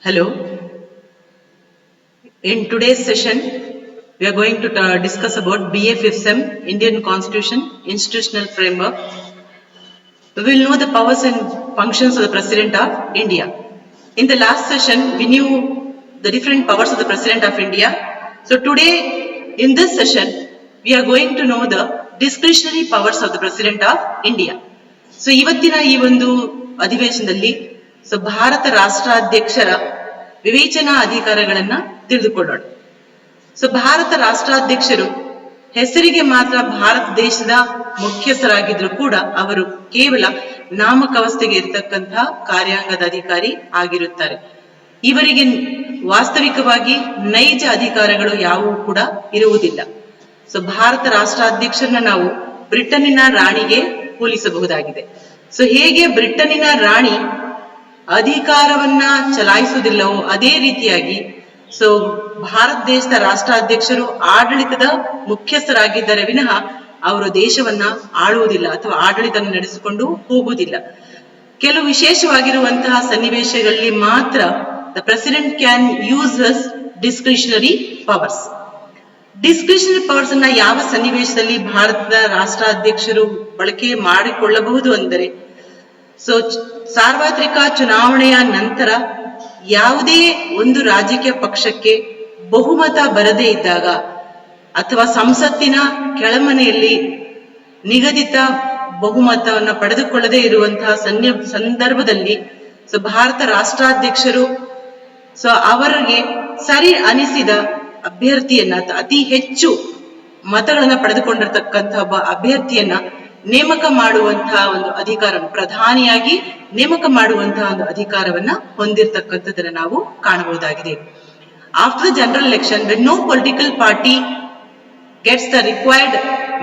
Hello. In today's session, we are going to discuss about BA 5th Sem, Indian Constitution, Institutional Framework. We will know the powers and functions of the President of India. In the last session, we knew the different powers of the President of India. So today, in this session, we are going to know the discretionary powers of the President of India. So ಇವತ್ತಿನ ಈ ಒಂದು ಅಧಿವೇಶನದಲ್ಲಿ ಭಾರತ ರಾಷ್ಟ್ರಾಧ್ಯಕ್ಷರ ವಿವೇಚನಾ ಅಧಿಕಾರಗಳನ್ನ ತಿಳಿದುಕೊಳ್ಳೋಣ. ಭಾರತ ರಾಷ್ಟ್ರಾಧ್ಯಕ್ಷರು ಹೆಸರಿಗೆ ಮಾತ್ರ ಭಾರತ ದೇಶದ ಮುಖ್ಯಸ್ಥರಾಗಿದ್ರು ಕೂಡ ಅವರು ಕೇವಲ ನಾಮಕಾವಸ್ಥೆಗೆ ಇರತಕ್ಕಂತಹ ಕಾರ್ಯಾಂಗದ ಅಧಿಕಾರಿ ಆಗಿರುತ್ತಾರೆ. ಇವರಿಗೆ ವಾಸ್ತವಿಕವಾಗಿ ನೈಜ ಅಧಿಕಾರಗಳು ಯಾವುವು ಕೂಡ ಇರುವುದಿಲ್ಲ. ಭಾರತ ರಾಷ್ಟ್ರಾಧ್ಯಕ್ಷರನ್ನ ನಾವು ಬ್ರಿಟನ್ನಿನ ರಾಣಿಗೆ ಹೋಲಿಸಬಹುದಾಗಿದೆ. ಹೇಗೆ ಬ್ರಿಟನ್ನಿನ ರಾಣಿ ಅಧಿಕಾರವನ್ನ ಚಲಾಯಿಸುವುದಿಲ್ಲವೋ ಅದೇ ರೀತಿಯಾಗಿ ಭಾರತ ದೇಶದ ರಾಷ್ಟ್ರಾಧ್ಯಕ್ಷರು ಆಡಳಿತದ ಮುಖ್ಯಸ್ಥರಾಗಿದ್ದರೆ ವಿನಃ ಅವರು ದೇಶವನ್ನ ಆಳುವುದಿಲ್ಲ ಅಥವಾ ಆಡಳಿತ ನಡೆಸಿಕೊಂಡು ಹೋಗುವುದಿಲ್ಲ. ಕೆಲವು ವಿಶೇಷವಾಗಿರುವಂತಹ ಸನ್ನಿವೇಶಗಳಲ್ಲಿ ಮಾತ್ರ the president can use his discretionary powers. Discretionary powers ಅನ್ನ ಯಾವ ಸನ್ನಿವೇಶದಲ್ಲಿ ಭಾರತದ ರಾಷ್ಟ್ರಾಧ್ಯಕ್ಷರು ಬಳಕೆ ಮಾಡಿಕೊಳ್ಳಬಹುದು ಅಂದರೆ ಸಾರ್ವತ್ರಿಕ ಚುನಾವಣೆಯ ನಂತರ ಯಾವುದೇ ಒಂದು ರಾಜಕೀಯ ಪಕ್ಷಕ್ಕೆ ಬಹುಮತ ಬರದೇ ಇದ್ದಾಗ ಅಥವಾ ಸಂಸತ್ತಿನ ಕೆಳಮನೆಯಲ್ಲಿ ನಿಗದಿತ ಬಹುಮತವನ್ನು ಪಡೆದುಕೊಳ್ಳದೇ ಇರುವಂತಹ ಸಂದರ್ಭದಲ್ಲಿ ಭಾರತ ರಾಷ್ಟ್ರಾಧ್ಯಕ್ಷರು ಅವರಿಗೆ ಸರಿ ಅನಿಸಿದ ಅಭ್ಯರ್ಥಿಯನ್ನ ಅತಿ ಹೆಚ್ಚು ಮತಗಳನ್ನ ಪಡೆದುಕೊಂಡಿರ್ತಕ್ಕಂತಹ ಒಬ್ಬ ಅಭ್ಯರ್ಥಿಯನ್ನ ನೇಮಕ ಮಾಡುವಂತಹ ಒಂದು ಅಧಿಕಾರವನ್ನು ಪ್ರಧಾನಿಯಾಗಿ ನೇಮಕ ಮಾಡುವಂತಹ ಒಂದು ಅಧಿಕಾರವನ್ನ ಹೊಂದಿರತಕ್ಕಂಥದ್ದನ್ನ ನಾವು ಕಾಣಬಹುದಾಗಿದೆ. After the general election, when no political party gets the required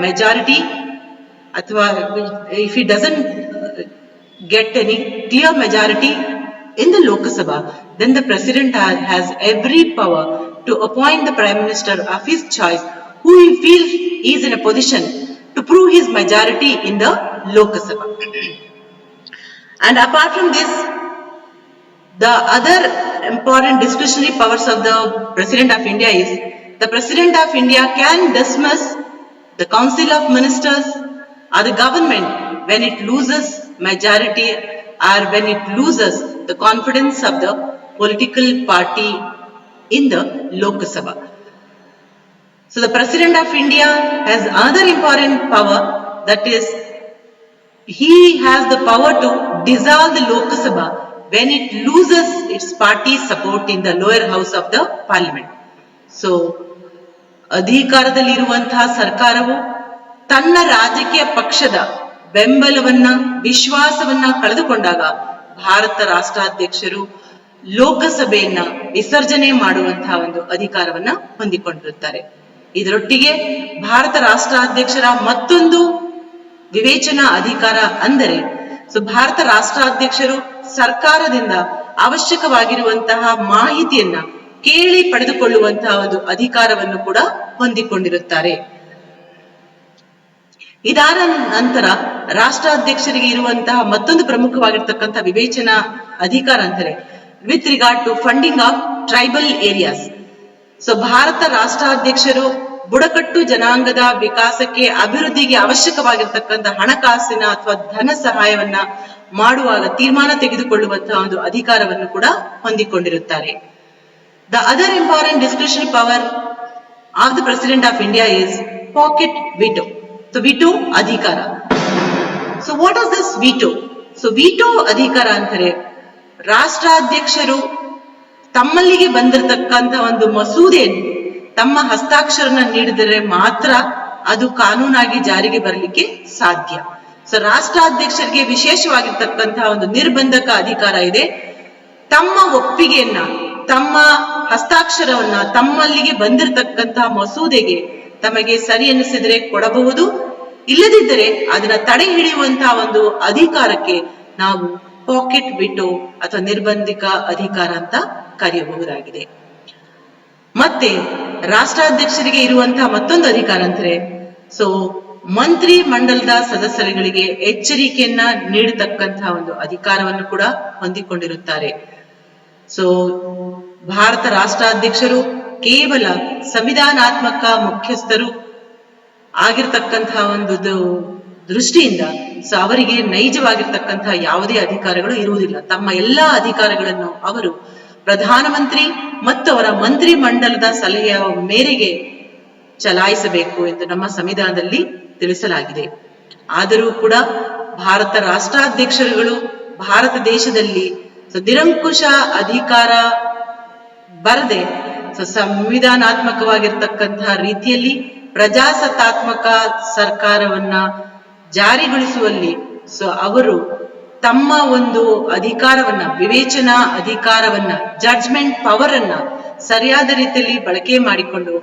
majority ಅಥವಾ if it doesn't get any clear majority in the Lok Sabha, then the president has every power to appoint the prime minister of his choice who he feels is in a position to prove his majority in the Lok Sabha. And apart from this, the other important discretionary powers of the President of India is the President of India can dismiss the Council of Ministers or the government when it loses majority or when it loses the confidence of the political party in the Lok Sabha. The President of India has another important power, that is, he has the power to dissolve the Lok Sabha when it loses its party support in the lower house of the parliament. ಅಧಿಕಾರದಲ್ಲಿರುವಂತಹ ಸರ್ಕಾರವು ತನ್ನ ರಾಜಕೀಯ ಪಕ್ಷದ ಬೆಂಬಲವನ್ನ ವಿಶ್ವಾಸವನ್ನ ಕಳೆದುಕೊಂಡಾಗ ಭಾರತ ರಾಷ್ಟ್ರಾಧ್ಯಕ್ಷರು ಲೋಕಸಭೆಯನ್ನ ವಿಸರ್ಜನೆ ಮಾಡುವಂತಹ ಒಂದು ಅಧಿಕಾರವನ್ನ ಹೊಂದಿಕೊಂಡಿರುತ್ತಾರೆ. ಇದರೊಟ್ಟಿಗೆ ಭಾರತ ರಾಷ್ಟ್ರಾಧ್ಯಕ್ಷರ ಮತ್ತೊಂದು ವಿವೇಚನಾ ಅಧಿಕಾರ ಅಂದರೆ ಭಾರತ ರಾಷ್ಟ್ರಾಧ್ಯಕ್ಷರು ಸರ್ಕಾರದಿಂದ ಅವಶ್ಯಕವಾಗಿರುವಂತಹ ಮಾಹಿತಿಯನ್ನ ಕೇಳಿ ಪಡೆದುಕೊಳ್ಳುವಂತಹ ಒಂದು ಅಧಿಕಾರವನ್ನು ಕೂಡ ಹೊಂದಿಕೊಂಡಿರುತ್ತಾರೆ. ಇದಾದ ನಂತರ ರಾಷ್ಟ್ರಾಧ್ಯಕ್ಷರಿಗೆ ಇರುವಂತಹ ಮತ್ತೊಂದು ಪ್ರಮುಖವಾಗಿರ್ತಕ್ಕಂಥ ವಿವೇಚನಾ ಅಧಿಕಾರ ಅಂದರೆ with regard to funding of tribal areas. Bharat ರಾಷ್ಟ್ರಾಧ್ಯಕ್ಷರು ಬುಡಕಟ್ಟು ಜನಾಂಗದ ವಿಕಾಸಕ್ಕೆ ಅಭಿವೃದ್ಧಿಗೆ ಅವಶ್ಯಕವಾಗಿರ್ತಕ್ಕಂಥ ಹಣಕಾಸಿನ ಅಥವಾ ಧನ ಸಹಾಯವನ್ನ ಮಾಡುವಾಗ ತೀರ್ಮಾನ ತೆಗೆದುಕೊಳ್ಳುವಂತಹ ಒಂದು ಅಧಿಕಾರವನ್ನು ಕೂಡ ಹೊಂದಿಕೊಂಡಿರುತ್ತಾರೆ. The other important discretionary power of the president of India is pocket veto. Veto ಅಧಿಕಾರ. What is this veto? Veto ಅಧಿಕಾರ ಅಂದರೆ ರಾಷ್ಟ್ರಾಧ್ಯಕ್ಷರು ತಮ್ಮಲ್ಲಿಗೆ ಬಂದಿರತಕ್ಕಂತ ಒಂದು ಮಸೂದೆಯನ್ನು ತಮ್ಮ ಹಸ್ತಾಕ್ಷರನ ನೀಡಿದರೆ ಮಾತ್ರ ಅದು ಕಾನೂನಾಗಿ ಜಾರಿಗೆ ಬರಲಿಕ್ಕೆ ಸಾಧ್ಯ. ರಾಷ್ಟ್ರಾಧ್ಯಕ್ಷರಿಗೆ ವಿಶೇಷವಾಗಿರ್ತಕ್ಕಂತಹ ಒಂದು ನಿರ್ಬಂಧಕ ಅಧಿಕಾರ ಇದೆ. ತಮ್ಮ ಒಪ್ಪಿಗೆಯನ್ನ, ತಮ್ಮ ಹಸ್ತಾಕ್ಷರವನ್ನ ತಮ್ಮಲ್ಲಿಗೆ ಬಂದಿರತಕ್ಕಂತಹ ಮಸೂದೆಗೆ ತಮಗೆ ಸರಿ ಎನಿಸಿದರೆ ಕೊಡಬಹುದು, ಇಲ್ಲದಿದ್ದರೆ ಅದನ್ನ ತಡೆ ಹಿಡಿಯುವಂತಹ ಒಂದು ಅಧಿಕಾರಕ್ಕೆ ನಾವು ಪಾಕೆಟ್ ವಿಟೋ ಅಥವಾ ನಿರ್ಬಂಧಿಕ ಅಧಿಕಾರ ಅಂತ ಕರೆಯಬಹುದಾಗಿದೆ. ಮತ್ತೆ ರಾಷ್ಟ್ರಾಧ್ಯಕ್ಷರಿಗೆ ಇರುವಂತಹ ಮತ್ತೊಂದು ಅಧಿಕಾರ ಅಂದ್ರೆ ಮಂತ್ರಿ ಮಂಡಲದ ಸದಸ್ಯರುಗಳಿಗೆ ಎಚ್ಚರಿಕೆಯನ್ನ ನೀಡತಕ್ಕಂತಹ ಒಂದು ಅಧಿಕಾರವನ್ನು ಕೂಡ ಹೊಂದಿಕೊಂಡಿರುತ್ತಾರೆ. ಸೊ ಭಾರತ ರಾಷ್ಟ್ರಾಧ್ಯಕ್ಷರು ಕೇವಲ ಸಂವಿಧಾನಾತ್ಮಕ ಮುಖ್ಯಸ್ಥರು ಆಗಿರ್ತಕ್ಕಂತಹ ಒಂದು ದೃಷ್ಟಿಯಿಂದ ಸೊ ಅವರಿಗೆ ನೈಜವಾಗಿರ್ತಕ್ಕಂತಹ ಯಾವುದೇ ಅಧಿಕಾರಗಳು ಇರುವುದಿಲ್ಲ. ತಮ್ಮ ಎಲ್ಲಾ ಅಧಿಕಾರಗಳನ್ನು ಅವರು ಪ್ರಧಾನಮಂತ್ರಿ ಮತ್ತು ಅವರ ಮಂತ್ರಿ ಮಂಡಲದ ಸಲಹೆಯ ಮೇರೆಗೆ ಚಲಾಯಿಸಬೇಕು ಎಂದು ನಮ್ಮ ಸಂವಿಧಾನದಲ್ಲಿ ತಿಳಿಸಲಾಗಿದೆ. ಆದರೂ ಕೂಡ ಭಾರತ ರಾಷ್ಟ್ರಾಧ್ಯಕ್ಷರುಗಳು ಭಾರತ ದೇಶದಲ್ಲಿ ನಿರಂಕುಶ ಅಧಿಕಾರ ಬರದೆ ಸಂವಿಧಾನಾತ್ಮಕವಾಗಿರ್ತಕ್ಕಂತಹ ರೀತಿಯಲ್ಲಿ ಪ್ರಜಾಸತ್ತಾತ್ಮಕ ಸರ್ಕಾರವನ್ನ ಜಾರಿಗೊಳಿಸುವಲ್ಲಿ ಅವರು ತಮ್ಮ ಒಂದು ಅಧಿಕಾರವನ್ನ, ವಿವೇಚನಾ ಅಧಿಕಾರವನ್ನ, ಜಡ್ಜ್ಮೆಂಟ್ ಪವರ್ ಅನ್ನ ಸರಿಯಾದ ರೀತಿಯಲ್ಲಿ ಬಳಕೆ ಮಾಡಿಕೊಂಡು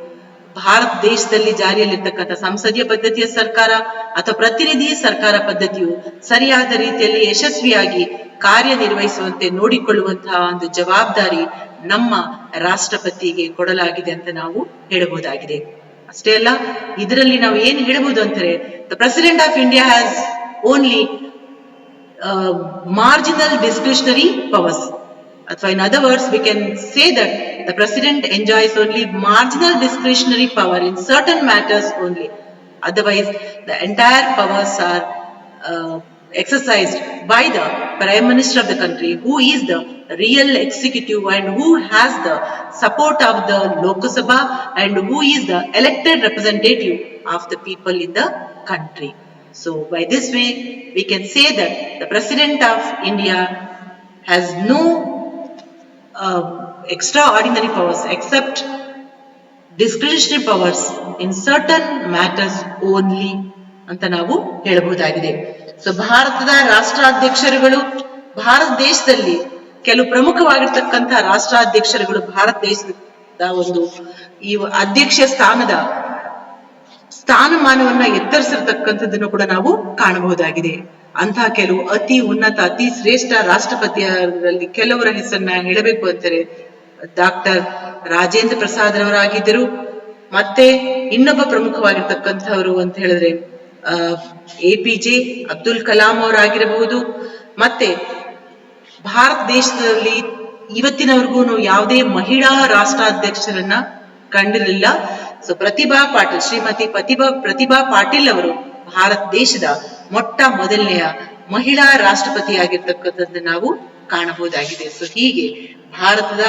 ಭಾರತ ದೇಶದಲ್ಲಿ ಜಾರಿಯಲ್ಲಿರ್ತಕ್ಕಂಥ ಸಂಸದೀಯ ಪದ್ಧತಿಯ ಸರ್ಕಾರ ಅಥವಾ ಪ್ರತಿನಿಧಿ ಸರ್ಕಾರ ಪದ್ಧತಿಯು ಸರಿಯಾದ ರೀತಿಯಲ್ಲಿ ಯಶಸ್ವಿಯಾಗಿ ಕಾರ್ಯನಿರ್ವಹಿಸುವಂತೆ ನೋಡಿಕೊಳ್ಳುವಂತಹ ಒಂದು ಜವಾಬ್ದಾರಿ ನಮ್ಮ ರಾಷ್ಟ್ರಪತಿಗೆ ಕೊಡಲಾಗಿದೆ ಅಂತ ನಾವು ಹೇಳಬಹುದಾಗಿದೆ. ಅಷ್ಟೇ ಅಲ್ಲ, ಇದರಲ್ಲಿ ನಾವು ಏನ್ ಹೇಳಬಹುದು ಅಂದರೆ the president of India has only marginal discretionary powers. Athwa in other words, we can say that the president enjoys only marginal discretionary power in certain matters only. Otherwise, the entire powers are exercised by the Prime Minister of the country, who is the real executive and who has the support of the Lok Sabha and who is the elected representative of the people in the country. So by this way, we can say that the President of India has no extraordinary powers except discretionary powers in certain matters only ಅಂತ ನಾವು ಹೇಳಬಹುದಾಗಿದೆ. So ಭಾರತದ ರಾಷ್ಟ್ರಾಧ್ಯಕ್ಷರುಗಳು ಭಾರತ ದೇಶದಲ್ಲಿ ಕೆಲವು ಪ್ರಮುಖವಾಗಿರ್ತಕ್ಕಂತಹ ರಾಷ್ಟ್ರಾಧ್ಯಕ್ಷರುಗಳು ಭಾರತ ದೇಶದ ಒಂದು ಈ ಅಧ್ಯಕ್ಷ ಸ್ಥಾನಮಾನವನ್ನ ಎತ್ತರಿಸಿರ್ತಕ್ಕಂಥದ್ದನ್ನು ಕೂಡ ನಾವು ಕಾಣಬಹುದಾಗಿದೆ. ಅಂತಹ ಕೆಲವು ಅತಿ ಉನ್ನತ, ಅತಿ ಶ್ರೇಷ್ಠ ರಾಷ್ಟ್ರಪತಿಯರಲ್ಲಿ ಕೆಲವರ ಹೆಸರನ್ನ ಹೇಳಬೇಕು ಅಂತಾರೆ ಡಾಕ್ಟರ್ ರಾಜೇಂದ್ರ ಪ್ರಸಾದ್ ರವರಾಗಿದ್ದರು. ಮತ್ತೆ ಇನ್ನೊಬ್ಬ ಪ್ರಮುಖವಾಗಿರ್ತಕ್ಕಂಥವ್ರು ಅಂತ ಹೇಳಿದ್ರೆ APJ ಅಬ್ದುಲ್ ಕಲಾಂ ಅವರಾಗಿರಬಹುದು. ಮತ್ತೆ ಭಾರತ ದೇಶದಲ್ಲಿ ಇವತ್ತಿನವರೆಗೂ ಯಾವುದೇ ಮಹಿಳಾ ರಾಷ್ಟ್ರಾಧ್ಯಕ್ಷರನ್ನ ಕಂಡಿರಲಿಲ್ಲ. ಸೊ ಶ್ರೀಮತಿ ಪ್ರತಿಭಾ ಪಾಟೀಲ್ ಅವರು ಭಾರತ ದೇಶದ ಮೊಟ್ಟ ಮೊದಲನೆಯ ಮಹಿಳಾ ರಾಷ್ಟ್ರಪತಿಯಾಗಿರ್ತಕ್ಕಂಥದ್ದು ನಾವು ಕಾಣಬಹುದಾಗಿದೆ. ಸೊ ಹೀಗೆ ಭಾರತದ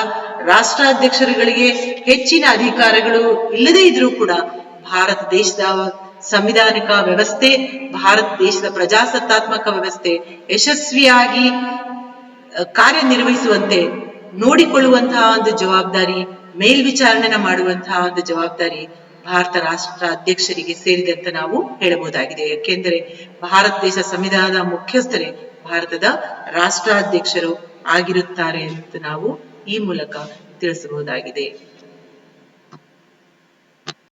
ರಾಷ್ಟ್ರಾಧ್ಯಕ್ಷರುಗಳಿಗೆ ಹೆಚ್ಚಿನ ಅಧಿಕಾರಗಳು ಇಲ್ಲದೇ ಇದ್ರೂ ಕೂಡ ಭಾರತ ದೇಶದ ಸಂವಿಧಾನಿಕ ವ್ಯವಸ್ಥೆ, ಭಾರತ ದೇಶದ ಪ್ರಜಾಸತ್ತಾತ್ಮಕ ವ್ಯವಸ್ಥೆ ಯಶಸ್ವಿಯಾಗಿ ಕಾರ್ಯನಿರ್ವಹಿಸುವಂತೆ ನೋಡಿಕೊಳ್ಳುವಂತಹ ಒಂದು ಜವಾಬ್ದಾರಿ, ಮೇಲ್ವಿಚಾರಣೆನ ಮಾಡುವಂತಹ ಒಂದು ಜವಾಬ್ದಾರಿ ಭಾರತ ರಾಷ್ಟ್ರ ಅಧ್ಯಕ್ಷರಿಗೆ ಸೇರಿದೆ ಅಂತ ನಾವು ಹೇಳಬಹುದಾಗಿದೆ. ಯಾಕೆಂದರೆ ಭಾರತ ದೇಶ ಸಂವಿಧಾನದ ಮುಖ್ಯಸ್ಥರೇ ಭಾರತದ ರಾಷ್ಟ್ರಾಧ್ಯಕ್ಷರು ಆಗಿರುತ್ತಾರೆ ಅಂತ ನಾವು ಈ ಮೂಲಕ ತಿಳಿಸಬಹುದಾಗಿದೆ.